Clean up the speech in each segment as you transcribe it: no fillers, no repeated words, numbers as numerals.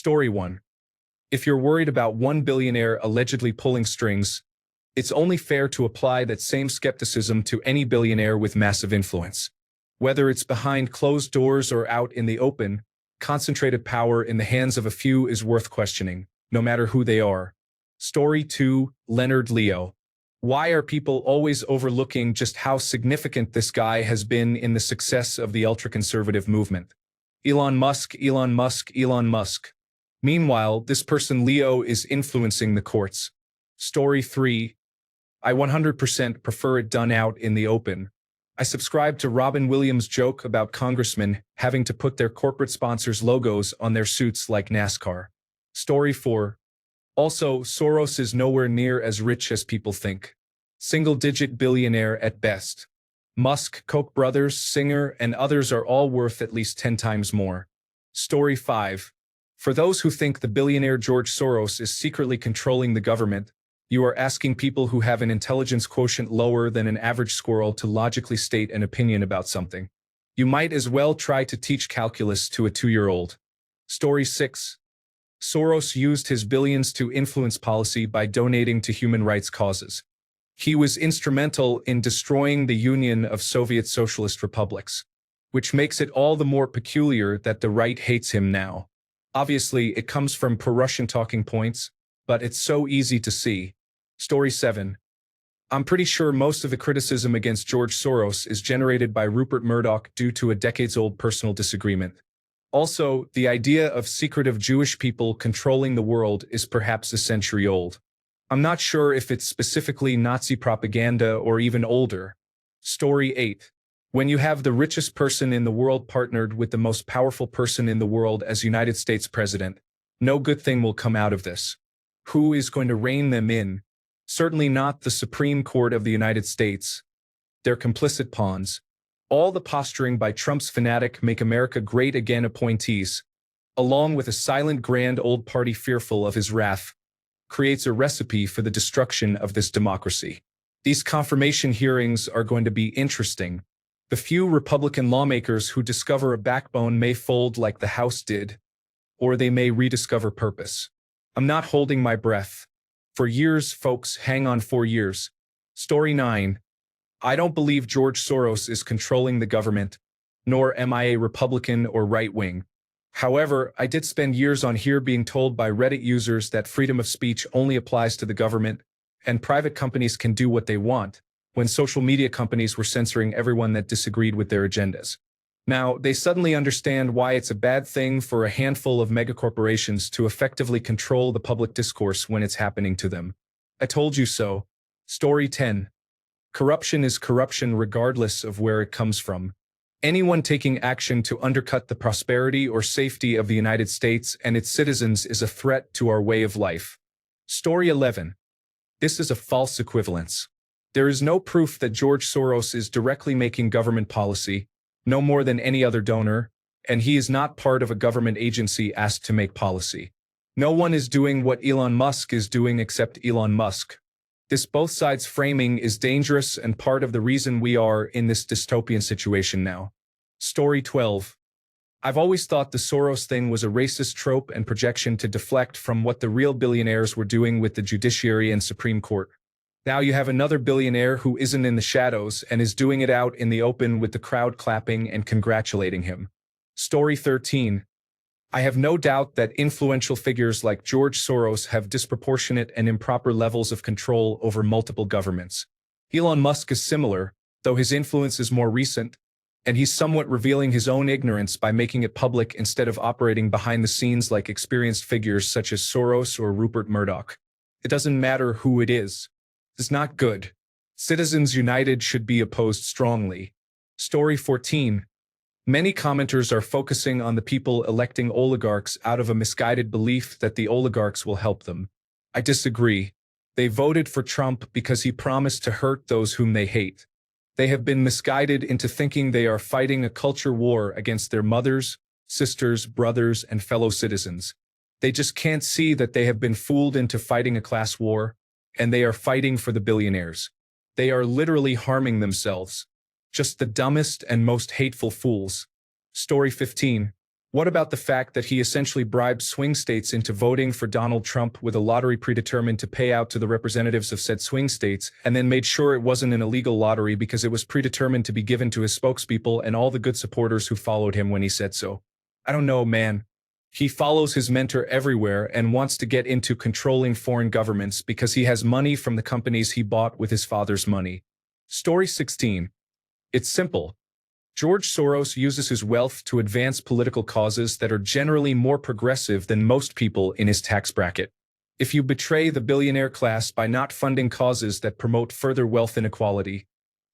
Story 1. If you're worried about one billionaire allegedly pulling strings, it's only fair to apply that same skepticism to any billionaire with massive influence. Whether it's behind closed doors or out in the open, concentrated power in the hands of a few is worth questioning, no matter who they are. Story 2. Leonard Leo. Why are people always overlooking just how significant this guy has been in the success of the ultra-conservative movement? Elon Musk, Elon Musk, Elon Musk. Meanwhile, this person Leo is influencing the courts. Story 3. I 100% prefer it done out in the open. I subscribe to Robin Williams' joke about congressmen having to put their corporate sponsors' logos on their suits like NASCAR. Story 4. Also, Soros is nowhere near as rich as people think. Single-digit billionaire at best. Musk, Koch brothers, Singer, and others are all worth at least 10 times more. Story 5. For those who think the billionaire George Soros is secretly controlling the government, you are asking people who have an intelligence quotient lower than an average squirrel to logically state an opinion about something. You might as well try to teach calculus to a 2-year-old. Story 6. Soros used his billions to influence policy by donating to human rights causes. He was instrumental in destroying the Union of Soviet Socialist Republics, which makes it all the more peculiar that the right hates him now. Obviously, it comes from pro-Russian talking points, but it's so easy to see. Story 7. I'm pretty sure most of the criticism against George Soros is generated by Rupert Murdoch due to a decades-old personal disagreement. Also, the idea of secretive Jewish people controlling the world is perhaps a century old. I'm not sure if it's specifically Nazi propaganda or even older. Story 8. When you have the richest person in the world partnered with the most powerful person in the world as United States president, no good thing will come out of this. Who is going to rein them in? Certainly not the Supreme Court of the United States. They're complicit pawns. All the posturing by Trump's fanatic Make America Great Again appointees, along with a silent grand old party fearful of his wrath, creates a recipe for the destruction of this democracy. These confirmation hearings are going to be interesting. The few Republican lawmakers who discover a backbone may fold like the House did, or they may rediscover purpose. I'm not holding my breath. For years, folks, hang on 4 years. Story 9. I don't believe George Soros is controlling the government, nor am I a Republican or right-wing. However, I did spend years on here being told by Reddit users that freedom of speech only applies to the government, and private companies can do what they want, when social media companies were censoring everyone that disagreed with their agendas. Now, they suddenly understand why it's a bad thing for a handful of megacorporations to effectively control the public discourse when it's happening to them. I told you so. Story 10. Corruption is corruption regardless of where it comes from. Anyone taking action to undercut the prosperity or safety of the United States and its citizens is a threat to our way of life. Story 11. This is a false equivalence. There is no proof that George Soros is directly making government policy, no more than any other donor, and he is not part of a government agency asked to make policy. No one is doing what Elon Musk is doing except Elon Musk. This both sides framing is dangerous and part of the reason we are in this dystopian situation now. Story 12. I've always thought the Soros thing was a racist trope and projection to deflect from what the real billionaires were doing with the judiciary and Supreme Court. Now you have another billionaire who isn't in the shadows and is doing it out in the open with the crowd clapping and congratulating him. Story 13. I have no doubt that influential figures like George Soros have disproportionate and improper levels of control over multiple governments. Elon Musk is similar, though his influence is more recent, and he's somewhat revealing his own ignorance by making it public instead of operating behind the scenes like experienced figures such as Soros or Rupert Murdoch. It doesn't matter who it is. It's not good. Citizens United should be opposed strongly. Story 14. Many commenters are focusing on the people electing oligarchs out of a misguided belief that the oligarchs will help them. I disagree. They voted for Trump because he promised to hurt those whom they hate. They have been misguided into thinking they are fighting a culture war against their mothers, sisters, brothers, and fellow citizens. They just can't see that they have been fooled into fighting a class war, and they are fighting for the billionaires. They are literally harming themselves. Just the dumbest and most hateful fools. Story 15. What about the fact that he essentially bribed swing states into voting for Donald Trump with a lottery predetermined to pay out to the representatives of said swing states, and then made sure it wasn't an illegal lottery because it was predetermined to be given to his spokespeople and all the good supporters who followed him when he said so? I don't know, man. He follows his mentor everywhere and wants to get into controlling foreign governments because he has money from the companies he bought with his father's money. Story 16. It's simple. George Soros uses his wealth to advance political causes that are generally more progressive than most people in his tax bracket. If you betray the billionaire class by not funding causes that promote further wealth inequality,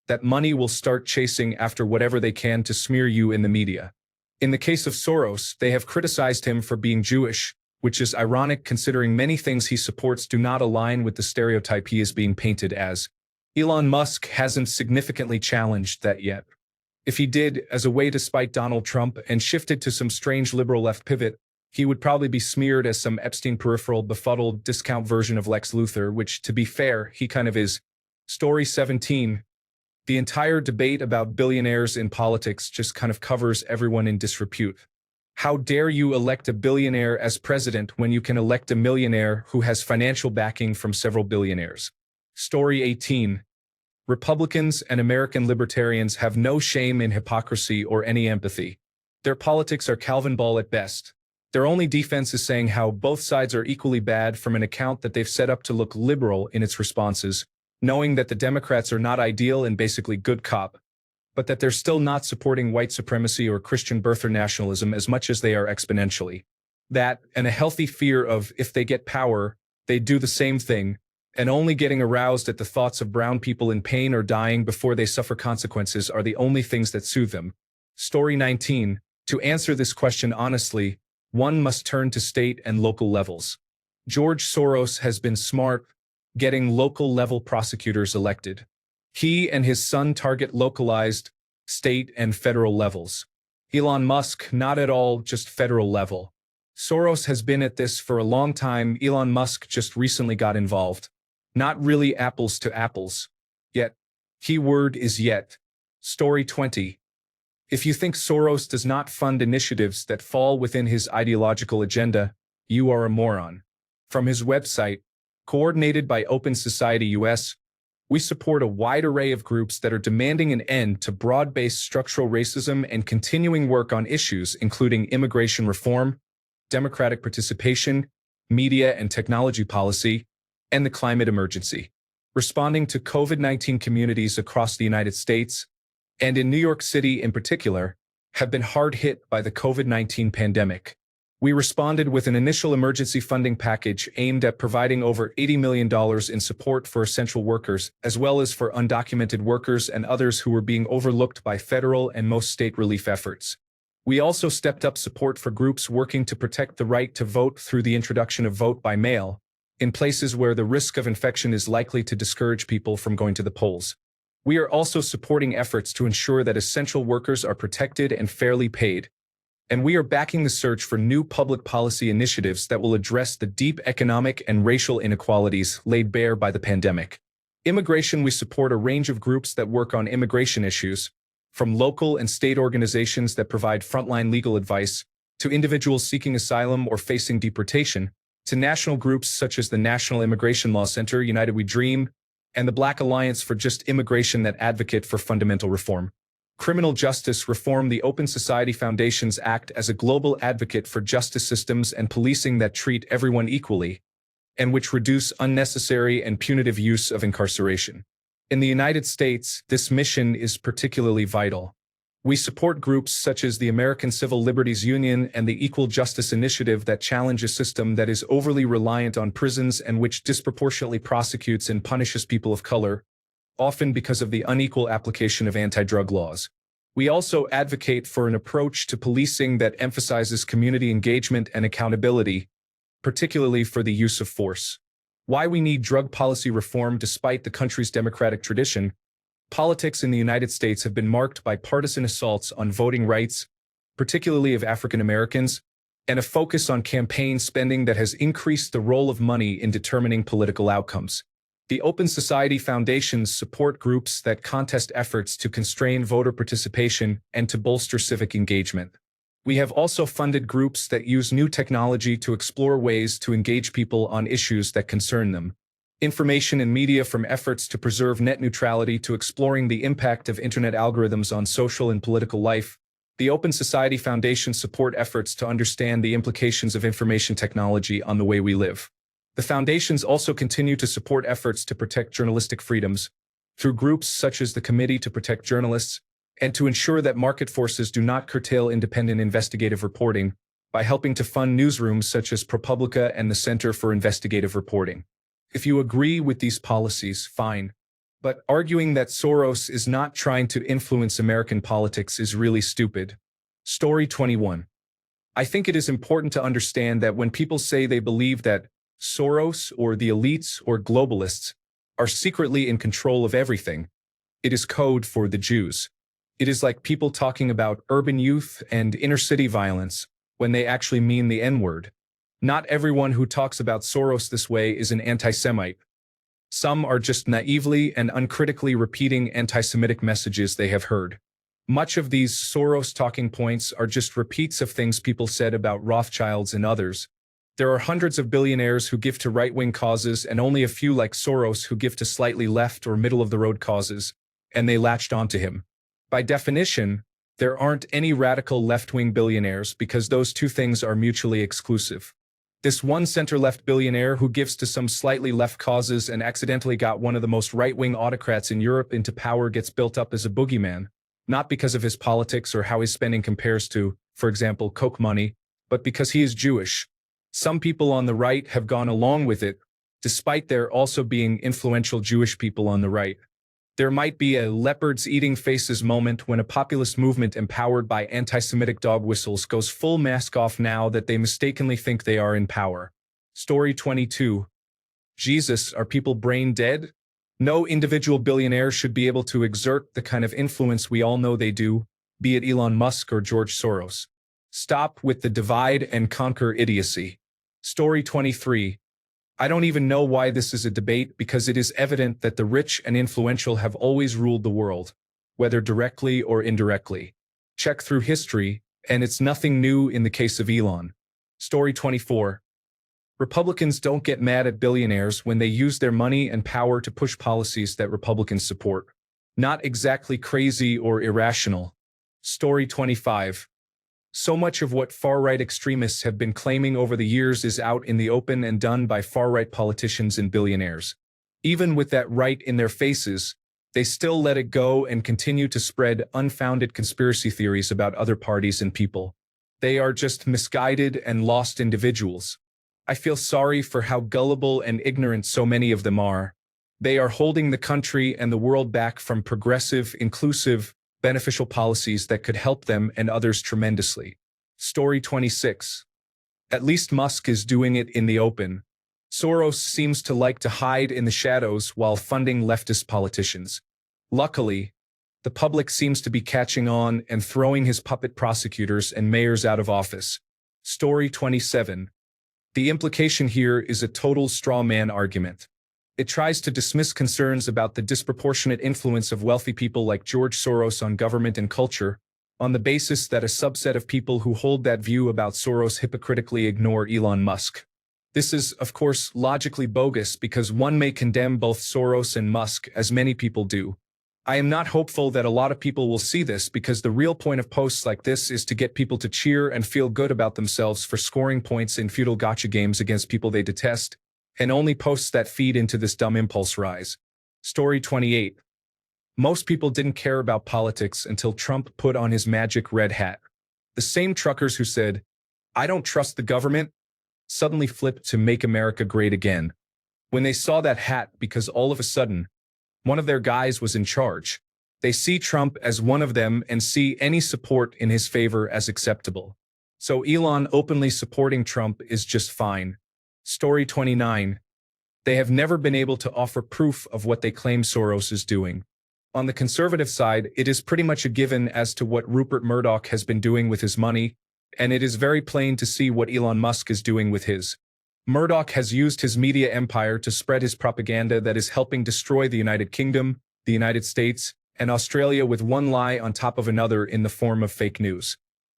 that money will start chasing after whatever they can to smear you in the media. In the case of Soros, they have criticized him for being Jewish, which is ironic considering many things he supports do not align with the stereotype he is being painted as. Elon Musk hasn't significantly challenged that yet. If he did, as a way to spite Donald Trump and shifted to some strange liberal left pivot, he would probably be smeared as some Epstein peripheral befuddled discount version of Lex Luthor, which, to be fair, he kind of is. Story 17. The entire debate about billionaires in politics just kind of covers everyone in disrepute. How dare you elect a billionaire as president when you can elect a millionaire who has financial backing from several billionaires? Story 18. Republicans and American libertarians have no shame in hypocrisy or any empathy. Their politics are Calvin Ball at best. Their only defense is saying how both sides are equally bad from an account that they've set up to look liberal in its responses, knowing that the Democrats are not ideal and basically good cop, but that they're still not supporting white supremacy or Christian birther nationalism as much as they are exponentially. That, and a healthy fear of, if they get power, they do the same thing, and only getting aroused at the thoughts of brown people in pain or dying before they suffer consequences are the only things that soothe them. Story 19. To answer this question honestly, one must turn to state and local levels. George Soros has been smart, getting local-level prosecutors elected. He and his son target localized, state and federal levels. Elon Musk, not at all just federal level. Soros has been at this for a long time. Elon Musk just recently got involved. Not really apples to apples. Yet. Keyword is yet. Story 20. If you think Soros does not fund initiatives that fall within his ideological agenda, you are a moron. From his website, coordinated by Open Society US, we support a wide array of groups that are demanding an end to broad-based structural racism and continuing work on issues including immigration reform, democratic participation, media and technology policy, and the climate emergency. Responding to COVID-19 communities across the United States, and in New York City in particular, have been hard hit by the COVID-19 pandemic. We responded with an initial emergency funding package aimed at providing over $80 million in support for essential workers, as well as for undocumented workers and others who were being overlooked by federal and most state relief efforts. We also stepped up support for groups working to protect the right to vote through the introduction of vote by mail, in places where the risk of infection is likely to discourage people from going to the polls. We are also supporting efforts to ensure that essential workers are protected and fairly paid. And we are backing the search for new public policy initiatives that will address the deep economic and racial inequalities laid bare by the pandemic. Immigration. We support a range of groups that work on immigration issues, from local and state organizations that provide frontline legal advice, to individuals seeking asylum or facing deportation, to national groups such as the National Immigration Law Center, United We Dream, and the Black Alliance for Just Immigration that advocate for fundamental reform. Criminal justice reform. The Open Society Foundations act as a global advocate for justice systems and policing that treat everyone equally, and which reduce unnecessary and punitive use of incarceration. In the United States, this mission is particularly vital. We support groups such as the American Civil Liberties Union and the Equal Justice Initiative that challenge a system that is overly reliant on prisons and which disproportionately prosecutes and punishes people of color, often because of the unequal application of anti-drug laws. We also advocate for an approach to policing that emphasizes community engagement and accountability, particularly for the use of force. Why we need drug policy reform. Despite the country's democratic tradition, politics in the United States have been marked by partisan assaults on voting rights, particularly of African Americans, and a focus on campaign spending that has increased the role of money in determining political outcomes. The Open Society Foundations support groups that contest efforts to constrain voter participation and to bolster civic engagement. We have also funded groups that use new technology to explore ways to engage people on issues that concern them. Information and media, from efforts to preserve net neutrality to exploring the impact of internet algorithms on social and political life. The Open Society Foundation support efforts to understand the implications of information technology on the way we live. The foundations also continue to support efforts to protect journalistic freedoms through groups such as the Committee to Protect Journalists, and to ensure that market forces do not curtail independent investigative reporting by helping to fund newsrooms such as ProPublica and the Center for Investigative Reporting. If you agree with these policies, fine. But arguing that Soros is not trying to influence American politics is really stupid. Story 21. I think it is important to understand that when people say they believe that Soros or the elites or globalists are secretly in control of everything, it is code for the Jews. It is like people talking about urban youth and inner-city violence when they actually mean the N-word. Not everyone who talks about Soros this way is an anti-Semite. Some are just naively and uncritically repeating anti-Semitic messages they have heard. Much of these Soros talking points are just repeats of things people said about Rothschilds and others. There are hundreds of billionaires who give to right-wing causes and only a few like Soros who give to slightly left or middle-of-the-road causes, and they latched onto him. By definition, there aren't any radical left-wing billionaires because those two things are mutually exclusive. This one center-left billionaire who gives to some slightly left causes and accidentally got one of the most right-wing autocrats in Europe into power gets built up as a boogeyman, not because of his politics or how his spending compares to, for example, Coke money, but because he is Jewish. Some people on the right have gone along with it, despite there also being influential Jewish people on the right. There might be a leopards eating faces moment when a populist movement empowered by anti-Semitic dog whistles goes full mask off now that they mistakenly think they are in power. Story 22. Jesus, are people brain dead? No individual billionaire should be able to exert the kind of influence we all know they do, be it Elon Musk or George Soros. Stop with the divide and conquer idiocy. Story 23. I don't even know why this is a debate because it is evident that the rich and influential have always ruled the world, whether directly or indirectly. Check through history, and it's nothing new in the case of Elon. Story 24. Republicans don't get mad at billionaires when they use their money and power to push policies that Republicans support. Not exactly crazy or irrational. Story 25. So much of what far-right extremists have been claiming over the years is out in the open and done by far-right politicians and billionaires. Even with that right in their faces, they still let it go and continue to spread unfounded conspiracy theories about other parties and people. They are just misguided and lost individuals. I feel sorry for how gullible and ignorant so many of them are. They are holding the country and the world back from progressive, inclusive, beneficial policies that could help them and others tremendously. Story 26. At least Musk is doing it in the open. Soros seems to like to hide in the shadows while funding leftist politicians. Luckily, the public seems to be catching on and throwing his puppet prosecutors and mayors out of office. Story 27. The implication here is a total straw man argument. It tries to dismiss concerns about the disproportionate influence of wealthy people like George Soros on government and culture, on the basis that a subset of people who hold that view about Soros hypocritically ignore Elon Musk. This is, of course, logically bogus because one may condemn both Soros and Musk, as many people do. I am not hopeful that a lot of people will see this because the real point of posts like this is to get people to cheer and feel good about themselves for scoring points in futile gotcha games against people they detest, and only posts that feed into this dumb impulse rise. Story 28. Most people didn't care about politics until Trump put on his magic red hat. The same truckers who said, "I don't trust the government," suddenly flipped to "Make America Great Again" when they saw that hat because all of a sudden, one of their guys was in charge. They see Trump as one of them and see any support in his favor as acceptable. So Elon openly supporting Trump is just fine. Story 29. They have never been able to offer proof of what they claim Soros is doing. On the conservative side, it is pretty much a given as to what Rupert Murdoch has been doing with his money, and it is very plain to see what Elon Musk is doing with his. Murdoch has used his media empire to spread his propaganda that is helping destroy the United Kingdom, the United States, and Australia with one lie on top of another in the form of fake news.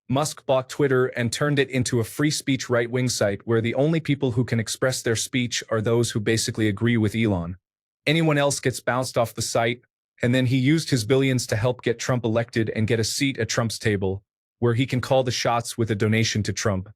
Musk bought Twitter and turned it into a free speech right-wing site where the only people who can express their speech are those who basically agree with Elon. Anyone else gets bounced off the site, and then he used his billions to help get Trump elected and get a seat at Trump's table, where he can call the shots with a donation to Trump.